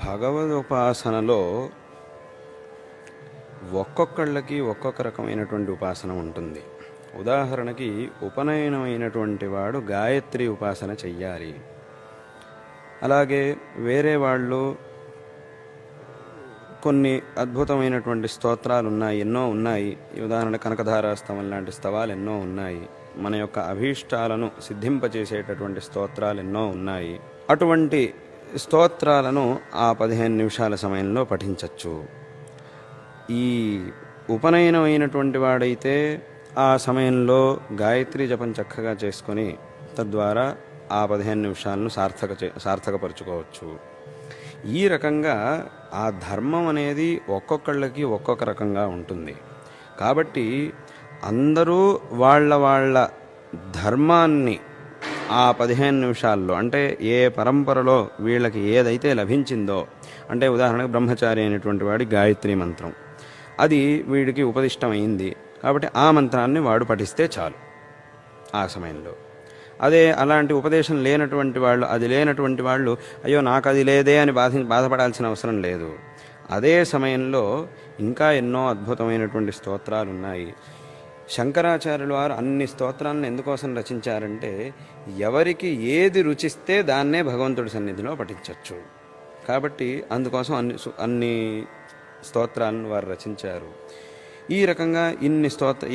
భగవదుపాసనలో ఒక్కొక్కళ్ళకి ఒక్కొక్క రకమైనటువంటి ఉపాసన ఉంటుంది. ఉదాహరణకి ఉపనయనమైనటువంటి వాడు గాయత్రి ఉపాసన చెయ్యాలి. అలాగే వేరే వాళ్ళు కొన్ని అద్భుతమైనటువంటి స్తోత్రాలు ఉన్నాయి, ఎన్నో ఉన్నాయి. ఉదాహరణ కనకధారాస్తవం లాంటి స్తవాలు ఎన్నో ఉన్నాయి. మన యొక్క అభీష్టాలను సిద్ధింపచేసేటటువంటి స్తోత్రాలు ఎన్నో ఉన్నాయి. అటువంటి స్తోత్రాలను ఆ 15 నిమిషాల సమయంలో పఠించవచ్చు. ఈ ఉపనయనమైనటువంటి వాడైతే ఆ సమయంలో గాయత్రి జపం చక్కగా చేసుకొని తద్వారా ఆ 15 నిమిషాలను సార్థకపరుచుకోవచ్చు. ఈ రకంగా ఆ ధర్మం అనేది ఒక్కొక్కళ్ళకి ఒక్కొక్క రకంగా ఉంటుంది. కాబట్టి అందరూ వాళ్ళ ధర్మాన్ని ఆ 15 నిమిషాల్లో, అంటే ఏ పరంపరలో వీళ్ళకి ఏదైతే లభించిందో, అంటే ఉదాహరణకు బ్రహ్మచారి అయినటువంటి వాడి గాయత్రి మంత్రం అది వీడికి ఉపదిష్టమైంది కాబట్టి ఆ మంత్రాన్ని వాడు పఠిస్తే చాలు ఆ సమయంలో. అదే అలాంటి ఉపదేశం లేనటువంటి వాళ్ళు, అది లేనటువంటి వాళ్ళు అయ్యో నాకు అది లేదే అని బాధపడాల్సిన అవసరం లేదు. అదే సమయంలో ఇంకా ఎన్నో అద్భుతమైనటువంటి స్తోత్రాలు ఉన్నాయి. శంకరాచార్యుల వారు అన్ని స్తోత్రాలను ఎందుకోసం రచించారంటే ఎవరికి ఏది రుచిస్తే దాన్నే భగవంతుడి సన్నిధిలో పఠించవచ్చు. కాబట్టి అందుకోసం అన్ని స్తోత్రాలను వారు రచించారు. ఈ రకంగా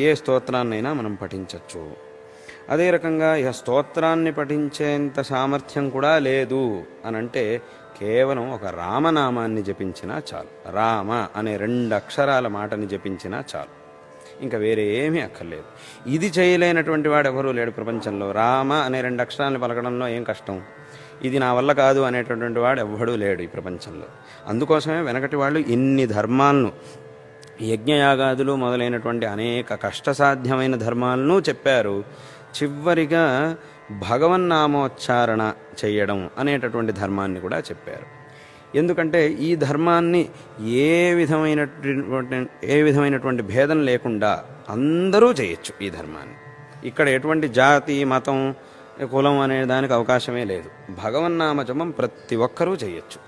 ఏ స్తోత్రాన్నైనా మనం పఠించవచ్చు. అదే రకంగా ఇక స్తోత్రాన్ని పఠించేంత సామర్థ్యం కూడా లేదు అనంటే కేవలం ఒక రామనామాన్ని జపించినా చాలు. రామ అనే 2 అక్షరాల మాటని జపించినా చాలు, ఇంకా వేరే ఏమీ అక్కర్లేదు. ఇది చేయలేనటువంటి వాడు ఎవరూ లేడు ప్రపంచంలో. రామ అనే 2 అక్షరాలను పలకడంలో ఏం కష్టం, ఇది నా వల్ల కాదు అనేటటువంటి వాడు ఎవ్వడూ లేడు ఈ ప్రపంచంలో. అందుకోసమే వెనకటి వాళ్ళు ఇన్ని ధర్మాలను, యజ్ఞయాగాదులు మొదలైనటువంటి అనేక కష్టసాధ్యమైన ధర్మాలను చెప్పారు. చివరిగా భగవన్నామోచ్చారణ చేయడం అనేటటువంటి ధర్మాన్ని కూడా చెప్పారు. ఎందుకంటే ఈ ధర్మాన్ని ఏ విధమైనటువంటి భేదం లేకుండా అందరూ చేయొచ్చు. ఈ ధర్మాన్ని ఇక్కడ ఎటువంటి జాతి, మతం, కులం అనే దానికి అవకాశమే లేదు. భగవన్నామ జపం ప్రతి ఒక్కరూ చేయొచ్చు.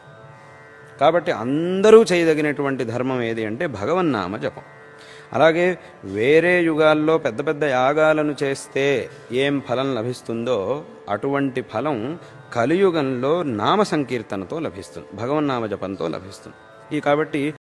కాబట్టి అందరూ చేయదగినటువంటి ధర్మం ఏది అంటే భగవన్నామ జపం. అలాగే వేరే యుగాల్లో పెద్ద పెద్ద యాగాలను చేస్తే ఏం ఫలం లభిస్తుందో అటువంటి ఫలం కలియుగంలో నామ సంకీర్తనతో లభిస్తుంది, భగవన్నామ జపంతో లభిస్తుంది. కాబట్టి